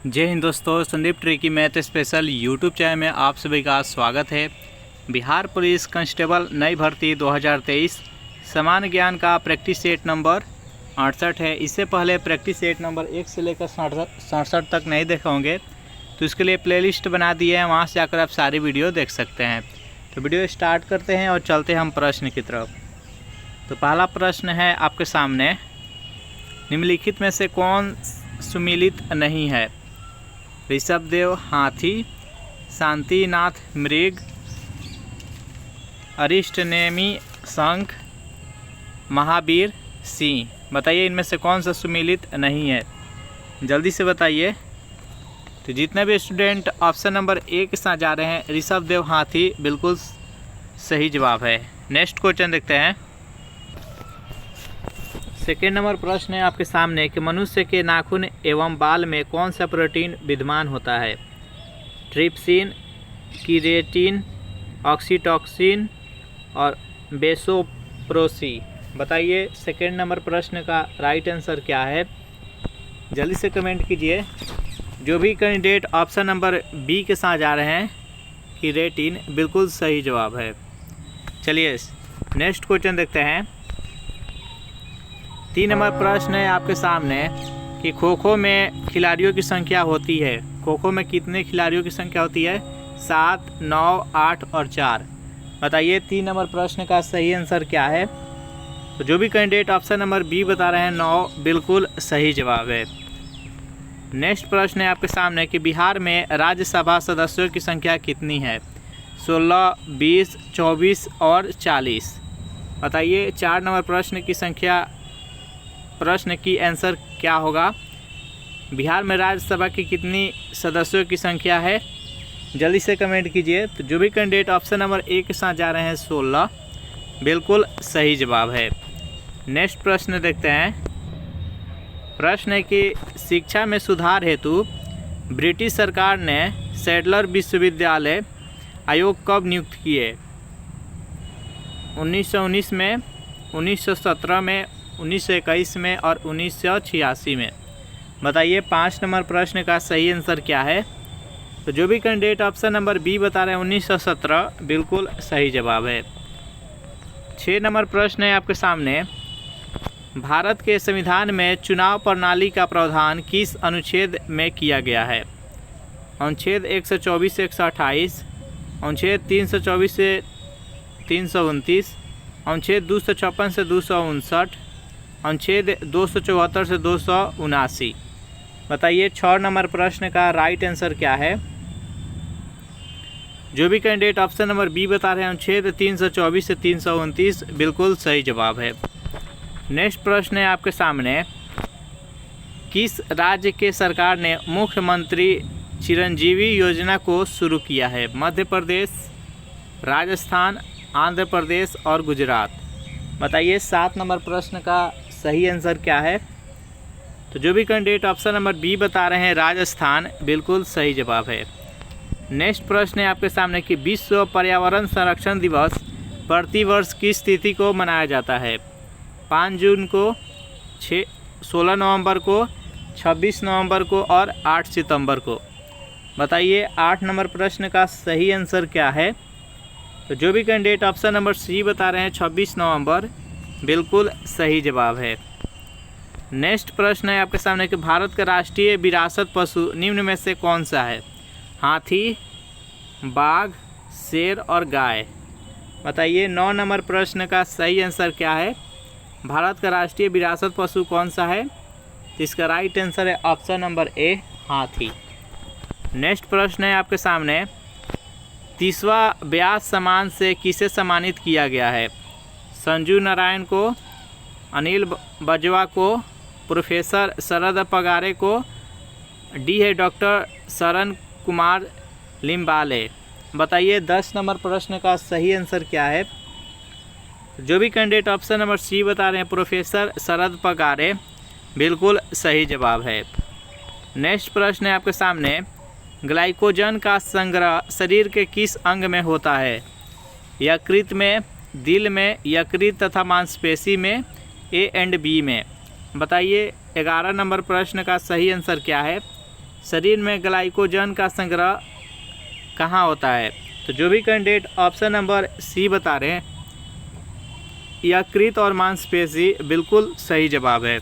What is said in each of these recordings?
जय हिंद दोस्तों, Sandeep tricky math special YouTube channel में आप सभी का स्वागत है। बिहार पुलिस कांस्टेबल नई भर्ती 2023 सामान्य ज्ञान का प्रैक्टिस सेट नंबर 68 है। इससे पहले प्रैक्टिस सेट नंबर 1 से लेकर 67 तक नहीं देखे होंगे, तो इसके लिए प्लेलिस्ट बना दी है, वहाँ से जाकर आप सारी वीडियो देख सकते हैं। तो वीडियो स्टार्ट करते हैं और चलते हैं हम प्रश्न की तरफ। तो पहला प्रश्न है आपके सामने, निम्नलिखित में से कौन सुमिलित नहीं है? ऋषभदेव हाथी, शांतिनाथ मृग, अरिष्टनेमी शंख, महावीर सिंह। बताइए इनमें से कौन सा सुमिलित नहीं है, जल्दी से बताइए। तो जितने भी स्टूडेंट ऑप्शन नंबर ए के साथ जा रहे हैं, ऋषभदेव हाथी बिल्कुल सही जवाब है। नेक्स्ट क्वेश्चन देखते हैं। सेकेंड नंबर प्रश्न है आपके सामने कि मनुष्य के नाखून एवं बाल में कौन सा प्रोटीन विद्यमान होता है? ट्रिप्सिन, कीरेटिन, ऑक्सीटोसिन और बेसोप्रोसी। बताइए सेकेंड नंबर प्रश्न का राइट आंसर क्या है, जल्दी से कमेंट कीजिए। जो भी कैंडिडेट ऑप्शन नंबर बी के साथ जा रहे हैं, कीरेटिन बिल्कुल सही जवाब है। चलिए नेक्स्ट क्वेश्चन देखते हैं। 3 नंबर प्रश्न है आपके सामने कि खो खो में खिलाड़ियों की संख्या होती है। खो खो में कितने खिलाड़ियों की संख्या होती है? 7, 9, 8 और 4। बताइए 3 नंबर प्रश्न का सही आंसर क्या है? तो जो भी कैंडिडेट ऑप्शन नंबर बी बता रहे हैं 9 बिल्कुल सही जवाब है। नेक्स्ट प्रश्न है आपके सामने कि बिहार में राज्यसभा सदस्यों की संख्या कितनी है? 16, 20, 24 और 40। बताइए 4 नंबर प्रश्न की आंसर क्या होगा? बिहार में राज्यसभा की कितनी सदस्यों की संख्या है, जल्दी से कमेंट कीजिए। तो जो भी कैंडिडेट ऑप्शन नंबर ए के साथ जा रहे हैं 16 बिल्कुल सही जवाब है। नेक्स्ट प्रश्न देखते हैं। प्रश्न है कि शिक्षा में सुधार हेतु ब्रिटिश सरकार ने सैडलर विश्वविद्यालय आयोग कब नियुक्त किए? 1919 में, 1917 में, 1921 में और 1986 में। बताइए 5 नंबर प्रश्न का सही आंसर क्या है? तो जो भी कैंडिडेट ऑप्शन नंबर बी बता रहे हैं 1917 बिल्कुल सही जवाब है। 6 नंबर प्रश्न है आपके सामने, भारत के संविधान में चुनाव प्रणाली का प्रावधान किस अनुच्छेद में किया गया है? अनुच्छेद 124 से 128, अनुच्छेद 324 से 329, अनुच्छेद 256 से 259, अनुच्छेद 274 से 279। बताइए 6 नंबर प्रश्न का राइट आंसर क्या है? जो भी कैंडिडेट ऑप्शन नंबर बी बता रहे हैं अनुच्छेद 324 से 329 बिल्कुल सही जवाब है। नेक्स्ट प्रश्न है आपके सामने, किस राज्य के सरकार ने मुख्यमंत्री चिरंजीवी योजना को शुरू किया है? मध्य प्रदेश, राजस्थान, आंध्र प्रदेश और गुजरात। बताइए 7 नंबर प्रश्न का सही आंसर क्या है? तो जो भी कैंडिडेट ऑप्शन नंबर बी बता रहे हैं राजस्थान बिल्कुल सही जवाब है। नेक्स्ट प्रश्न है आपके सामने कि विश्व पर्यावरण संरक्षण दिवस प्रतिवर्ष किस तिथि को मनाया जाता है? 5 जून को, 16 नवंबर को, 26 नवंबर को और 8 सितंबर को। बताइए 8 नंबर प्रश्न का सही आंसर क्या है? तो जो भी कैंडिडेट ऑप्शन नंबर सी बता रहे हैं 26 नवंबर बिल्कुल सही जवाब है। नेक्स्ट प्रश्न है आपके सामने कि भारत का राष्ट्रीय विरासत पशु निम्न में से कौन सा है? हाथी, बाघ, शेर और गाय। बताइए 9 नंबर प्रश्न का सही आंसर क्या है? भारत का राष्ट्रीय विरासत पशु कौन सा है? इसका राइट आंसर है ऑप्शन नंबर ए, हाथी। नेक्स्ट प्रश्न है आपके सामने, 30वां व्यास सम्मान से किसे सम्मानित किया गया है? संजू नारायण को, अनिल बजवा को, प्रोफेसर शरद पगारे को, डी है डॉक्टर शरण कुमार लिम्बाले। बताइए 10 नंबर प्रश्न का सही आंसर क्या है? जो भी कैंडिडेट ऑप्शन नंबर सी बता रहे हैं प्रोफेसर शरद पगारे बिल्कुल सही जवाब है। नेक्स्ट प्रश्न है आपके सामने, ग्लाइकोजन का संग्रह शरीर के किस अंग में होता है? यकृत में, दिल में, यकृत तथा मांसपेशी में, ए एंड बी में। बताइए 11 नंबर प्रश्न का सही आंसर क्या है? शरीर में ग्लाइकोजन का संग्रह कहाँ होता है? तो जो भी कैंडिडेट ऑप्शन नंबर सी बता रहे हैं, यकृत और मांसपेशी, बिल्कुल सही जवाब है।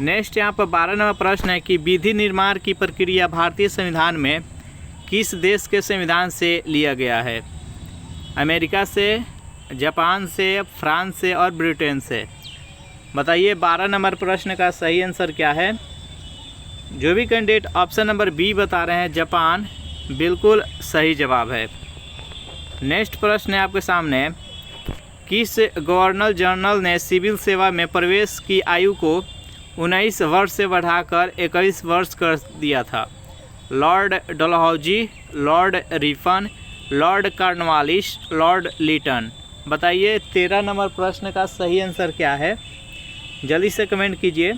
नेक्स्ट यहाँ पर 12 नंबर प्रश्न है कि विधि निर्माण की प्रक्रिया भारतीय संविधान में किस देश के संविधान से लिया गया है? अमेरिका से, जापान से, फ्रांस से और ब्रिटेन से। बताइए 12 नंबर प्रश्न का सही आंसर क्या है? जो भी कैंडिडेट ऑप्शन नंबर बी बता रहे हैं, जापान, बिल्कुल सही जवाब है। नेक्स्ट प्रश्न है आपके सामने, किस गवर्नर जनरल ने सिविल सेवा में प्रवेश की आयु को 19 वर्ष से बढ़ाकर 21 वर्ष कर दिया था? Lord Dalhousie, Lord Ripon, Lord Cornwallis, Lord Lytton. बताइए 13 नंबर प्रश्न का सही आंसर क्या है? जल्दी से कमेंट कीजिए।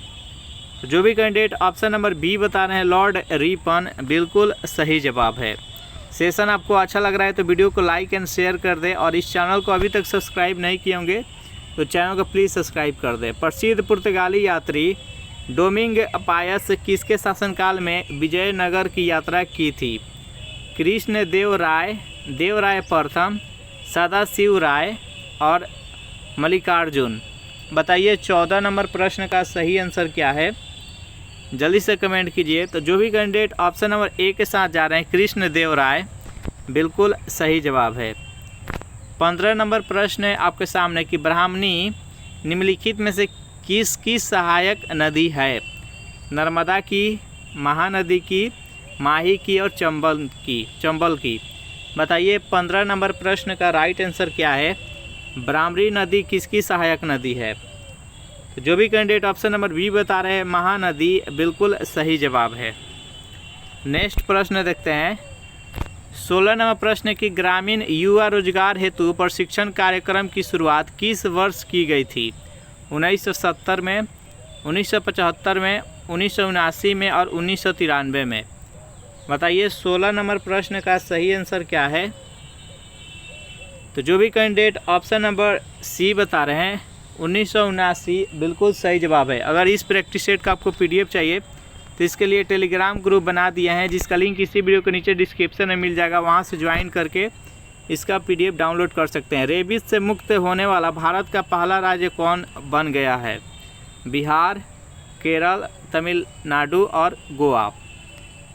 जो भी कैंडिडेट ऑप्शन नंबर बी बता रहे हैं, लॉर्ड रिपन, बिल्कुल सही जवाब है। सेशन आपको अच्छा लग रहा है तो वीडियो को लाइक एंड शेयर कर दें, और इस चैनल को अभी तक सब्सक्राइब नहीं किए होंगे तो चैनल को प्लीज़ सब्सक्राइब कर दें। प्रसिद्ध पुर्तगाली यात्री डोमिंग पायस किसके शासनकाल में विजयनगर की यात्रा की थी? कृष्ण देव राय प्रथम, सदाशिव राय और मल्लिकार्जुन। बताइए 14 नंबर प्रश्न का सही आंसर क्या है? जल्दी से कमेंट कीजिए। तो जो भी कैंडिडेट ऑप्शन नंबर ए के साथ जा रहे हैं, कृष्ण देव राय, बिल्कुल सही जवाब है। 15 नंबर प्रश्न है आपके सामने कि ब्राह्मणी निम्नलिखित में से किसकी सहायक नदी है? नर्मदा की, महानदी की, माही की और चंबल की। बताइए 15 नंबर प्रश्न का राइट आंसर क्या है? ब्राह्मणी नदी किसकी सहायक नदी है? तो जो भी कैंडिडेट ऑप्शन नंबर बी बता रहे हैं, महानदी, बिल्कुल सही जवाब है। नेक्स्ट प्रश्न देखते हैं। 16 नंबर प्रश्न की ग्रामीण युवा रोजगार हेतु प्रशिक्षण कार्यक्रम की शुरुआत किस वर्ष की गई थी? 1970 में, 1975 में, 1979 में और 1993 में। बताइए 16 नंबर प्रश्न का सही आंसर क्या है? तो जो भी कैंडिडेट ऑप्शन नंबर सी बता रहे हैं, 1979, बिल्कुल सही जवाब है। अगर इस प्रैक्टिस सेट का आपको पीडीएफ चाहिए तो इसके लिए टेलीग्राम ग्रुप बना दिया है, जिसका लिंक इसी वीडियो के नीचे डिस्क्रिप्शन में मिल जाएगा। वहां से ज्वाइन करके इसका पीडीएफ डाउनलोड कर सकते हैं। रेबीज से मुक्त होने वाला भारत का पहला राज्य कौन बन गया है? बिहार, केरल, तमिलनाडु और गोवा।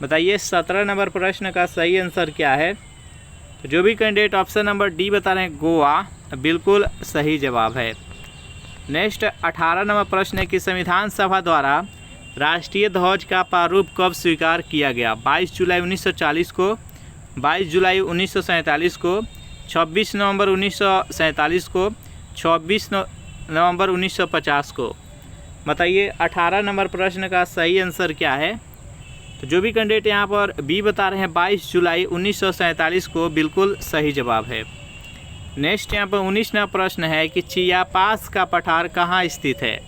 बताइए 17 नंबर प्रश्न का सही आंसर क्या है? तो जो भी कैंडिडेट ऑप्शन नंबर डी बता रहे हैं, गोवा, बिल्कुल सही जवाब है। नेक्स्ट 18 नंबर प्रश्न है कि संविधान सभा द्वारा राष्ट्रीय ध्वज का प्रारूप कब स्वीकार किया गया? 22 जुलाई 1940 को, 22 जुलाई 1947 को, 26 नवंबर 1947 को, 26 नवंबर 1950 को। बताइए 18 नंबर प्रश्न का सही आंसर क्या है? तो जो भी कैंडिडेट यहाँ पर बी बता रहे हैं, 22 जुलाई 1947 को, बिल्कुल सही जवाब है। नेक्स्ट यहाँ पर 19 नंबर प्रश्न है कि चियापास का पठार कहाँ स्थित है?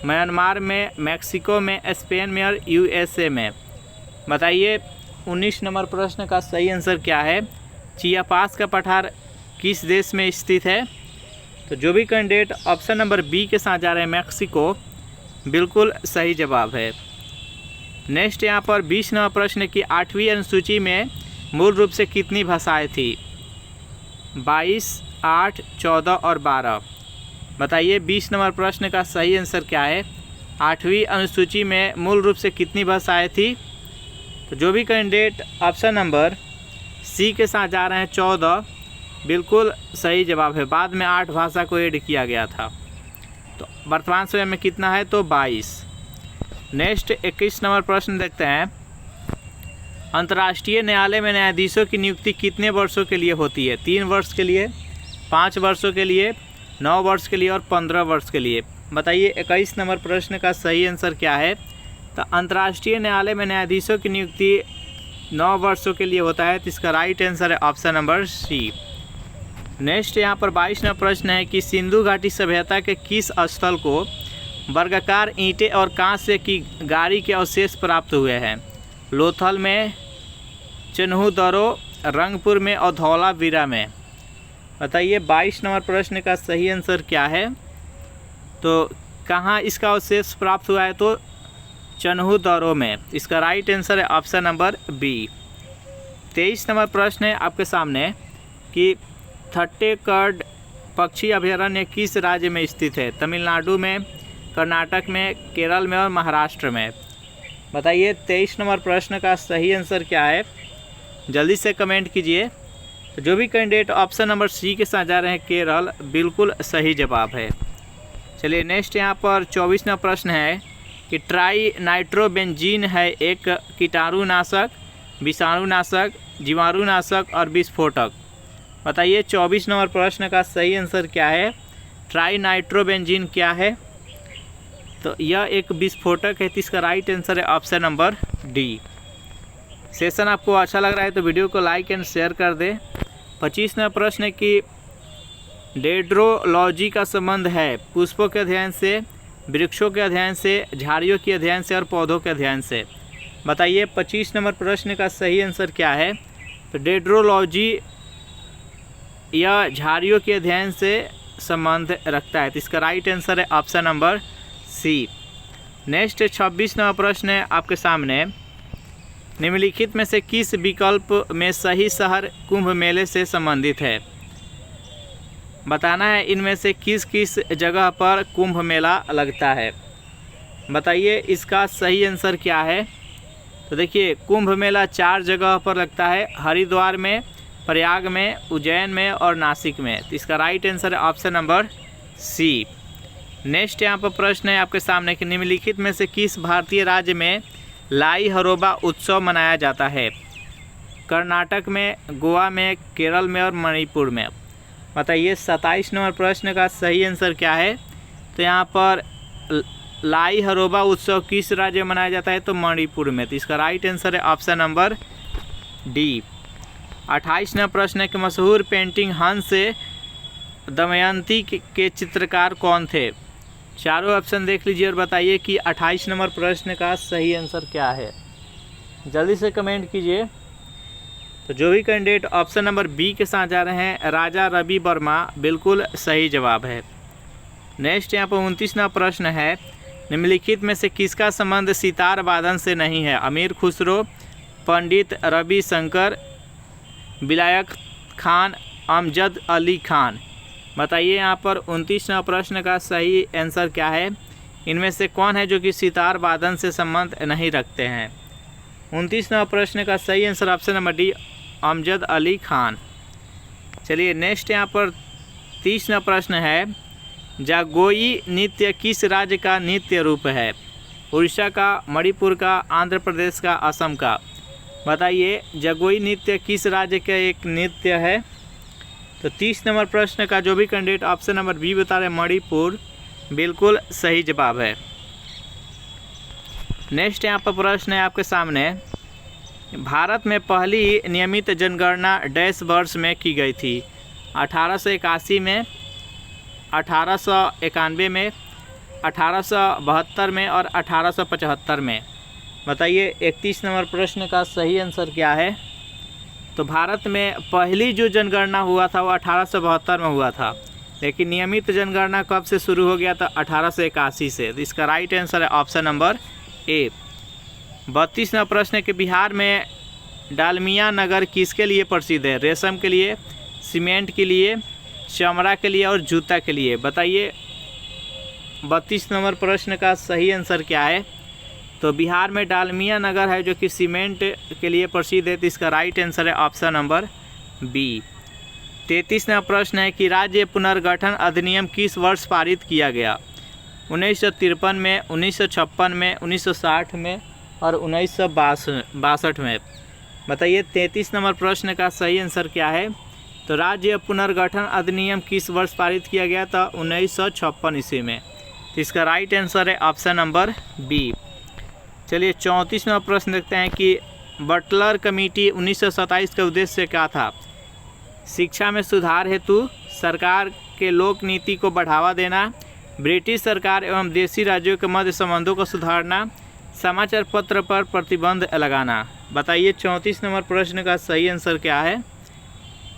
म्यांमार में, मैक्सिको में, स्पेन में और यूएसए में। बताइए 19 नंबर प्रश्न का सही आंसर क्या है? चियापास का पठार किस देश में स्थित है? तो जो भी कैंडिडेट ऑप्शन नंबर बी के साथ जा रहे हैं, मैक्सिको, बिल्कुल सही जवाब है। नेक्स्ट यहाँ पर 20 नंबर प्रश्न की 8वीं अनुसूची में मूल रूप से कितनी भाषाएं थी? 22, 8, 14 और 12। बताइए 20 नंबर प्रश्न का सही आंसर क्या है? 8वीं अनुसूची में मूल रूप से कितनी भाषाएं थी? तो जो भी कैंडिडेट ऑप्शन नंबर सी के साथ जा रहे हैं, 14, बिल्कुल सही जवाब है। बाद में 8 भाषा को ऐड किया गया था। तो वर्तमान समय में कितना है? तो 22। नेक्स्ट 21 नंबर प्रश्न देखते हैं। अंतर्राष्ट्रीय न्यायालय में न्यायाधीशों की नियुक्ति कितने वर्षों के लिए होती है? 3 वर्ष के लिए, 5 वर्षों के लिए, 9 वर्ष के लिए और 15 वर्ष के लिए। बताइए 21 नंबर प्रश्न का सही आंसर क्या है? तो अंतर्राष्ट्रीय न्यायालय में न्यायाधीशों की नियुक्ति 9 वर्षों के लिए होता है। तो इसका राइट आंसर है ऑप्शन नंबर सी। नेक्स्ट यहाँ पर 22 नंबर प्रश्न है कि सिंधु घाटी सभ्यता के किस स्थल को वर्गाकार ईंटें और कांस्य की गाड़ी के अवशेष प्राप्त हुए हैं? लोथल में, चन्हूदरो, रंगपुर में और धौलावीरा में। बताइए 22 नंबर प्रश्न का सही आंसर क्या है? तो कहाँ इसका अवशेष प्राप्त हुआ है? तो चन्हू दौरों में। इसका राइट आंसर है ऑप्शन नंबर बी। 23 नंबर प्रश्न है आपके सामने कि थट्टेकड पक्षी अभयारण्य किस राज्य में स्थित है? तमिलनाडु में, कर्नाटक में, केरल में और महाराष्ट्र में। बताइए 23 नंबर प्रश्न का सही आंसर क्या है? जल्दी से कमेंट कीजिए। तो जो भी कैंडिडेट ऑप्शन नंबर सी के साथ जा रहे हैं केरल, बिल्कुल सही जवाब है। चलिए नेक्स्ट यहाँ पर 24वां प्रश्न है कि ट्राई नाइट्रोबेंजीन है एक कीटाणुनाशक, विषाणुनाशक, जीवाणुनाशक और विस्फोटक। बताइए 24 नंबर प्रश्न का सही आंसर क्या है? ट्राई नाइट्रोबेंजीन क्या है? तो यह एक विस्फोटक है। तो इसका राइट आंसर है ऑप्शन नंबर डी। सेशन आपको अच्छा लग रहा है तो वीडियो को लाइक एंड शेयर कर दे। 25वां प्रश्न है कि डेंड्रोलॉजी का संबंध है पुष्पों के अध्ययन से, वृक्षों के अध्ययन से, झाड़ियों के अध्ययन से और पौधों के अध्ययन से। बताइए 25 नंबर प्रश्न का सही आंसर क्या है? तो डेंड्रोलॉजी यह झाड़ियों के अध्ययन से संबंध रखता है। तो इसका राइट आंसर है option number C. Next 26 number प्रश्न है आपके सामने, निम्नलिखित में से किस विकल्प में सही शहर कुंभ मेले से संबंधित है? बताना है इनमें से किस किस जगह पर कुंभ मेला लगता है। बताइए इसका सही आंसर क्या है? तो देखिए कुंभ मेला 4 जगह पर लगता है, हरिद्वार में, प्रयाग में, उज्जैन में और नासिक में। तो इसका राइट आंसर है ऑप्शन नंबर सी। नेक्स्ट यहाँ पर प्रश्न है आपके सामने कि निम्नलिखित में से किस भारतीय राज्य में लाई हरोबा उत्सव मनाया जाता है? कर्नाटक में, गोवा में, केरल में और मणिपुर में। बताइए 27 नंबर प्रश्न का सही आंसर क्या है? तो यहाँ पर लाई हरोबा उत्सव किस राज्य में मनाया जाता है? तो मणिपुर में। तो इसका राइट आंसर है ऑप्शन नंबर डी। 28 नंबर प्रश्न है कि मशहूर पेंटिंग हंस से दमयंती के चित्रकार कौन थे? चारों ऑप्शन देख लीजिए और बताइए कि 28 नंबर प्रश्न का सही आंसर क्या है। जल्दी से कमेंट कीजिए। तो जो भी कैंडिडेट ऑप्शन नंबर बी के साथ जा रहे हैं राजा रवि वर्मा, बिल्कुल सही जवाब है। नेक्स्ट यहाँ पर 29वां प्रश्न है, निम्नलिखित में से किसका संबंध सितार वादन से नहीं है? अमीर खुसरो, पंडित रवि शंकर, विलायत खान, अमजद अली खान। बताइए यहाँ पर 29वां प्रश्न का सही आंसर क्या है? इनमें से कौन है जो कि सितार वादन से संबंध नहीं रखते हैं? 29वां प्रश्न का सही answer option number D, Amjad Ali Khan. चलिए नेक्स्ट यहाँ पर 30वां प्रश्न है, जागोई नृत्य किस राज्य का नृत्य रूप है? उड़ीसा का, मणिपुर का, आंध्र प्रदेश का, असम का। बताइए जागोई नृत्य किस राज्य का एक नृत्य है? तो 30 नंबर प्रश्न का जो भी कैंडिडेट ऑप्शन नंबर बी बता रहे मणिपुर, बिल्कुल सही जवाब है। नेक्स्ट यहाँ पर प्रश्न है आपके सामने, भारत में पहली नियमित जनगणना डैश वर्ष में की गई थी? 1881 में, 1891 में, 1872 में और 1875 में। बताइए 31 नंबर प्रश्न का सही आंसर क्या है? तो भारत में पहली जो जनगणना हुआ था वो 1872 में हुआ था, लेकिन नियमित जनगणना कब से शुरू हो गया था? 1881 से। तो इसका राइट आंसर है ऑप्शन नंबर ए। 32वां प्रश्न है कि बिहार में डालमिया नगर किसके लिए प्रसिद्ध है? रेशम के लिए, सीमेंट के लिए, चमड़ा के लिए और जूता के लिए। बताइए 32 नंबर प्रश्न का सही आंसर क्या है? तो बिहार में डालमिया नगर है जो कि सीमेंट के लिए प्रसिद्ध है। तो इसका राइट आंसर है ऑप्शन नंबर बी। 33वां प्रश्न है कि राज्य पुनर्गठन अधिनियम किस वर्ष पारित किया गया? 1953 में, 1956 में, 1960 में और 1962 में। बताइए 33 नंबर प्रश्न का सही आंसर क्या है? तो राज्य पुनर्गठन अधिनियम किस वर्ष पारित किया गया था? 1956 ईस्वी में। तो इसका राइट आंसर है ऑप्शन नंबर बी। चलिए 34वां प्रश्न देखते हैं कि बटलर कमेटी 1927 का उद्देश्य क्या था? शिक्षा में सुधार हेतु, सरकार के लोक नीति को बढ़ावा देना, ब्रिटिश सरकार एवं देशी राज्यों के मध्य संबंधों को सुधारना, समाचार पत्र पर प्रतिबंध लगाना। बताइए 34 नंबर प्रश्न का सही आंसर क्या है?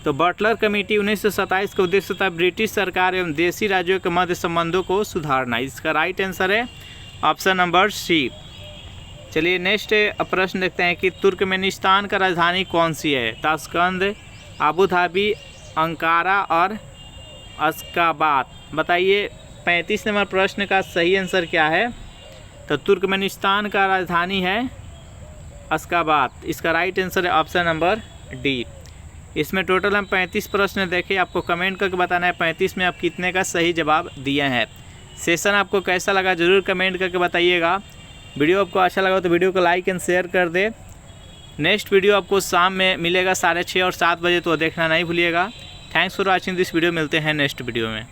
तो बटलर कमेटी 1927 का उद्देश्य था ब्रिटिश सरकार एवं देशी राज्यों के मध्य संबंधों को सुधारना। इसका राइट आंसर है ऑप्शन नंबर सी। चलिए नेक्स्ट प्रश्न देखते हैं कि तुर्कमेनिस्तान का राजधानी कौन सी है? ताशकंद, अबू धाबी, अंकारा और अश्गाबाद। बताइए 35 नंबर प्रश्न का सही आंसर क्या है? तो तुर्कमेनिस्तान का राजधानी है अश्गाबाद। इसका राइट आंसर है ऑप्शन नंबर डी। इसमें टोटल हम 35 प्रश्न देखे, आपको कमेंट करके बताना है 35 में आप कितने का सही जवाब दिए हैं। सेशन आपको कैसा लगा ज़रूर कमेंट करके बताइएगा। वीडियो आपको अच्छा लगा तो वीडियो को लाइक एंड शेयर कर दे। नेक्स्ट वीडियो आपको शाम में मिलेगा 6:30 और 7 बजे, तो देखना नहीं भूलिएगा। Thanks for watching this video. मिलते हैं नेक्स्ट वीडियो में।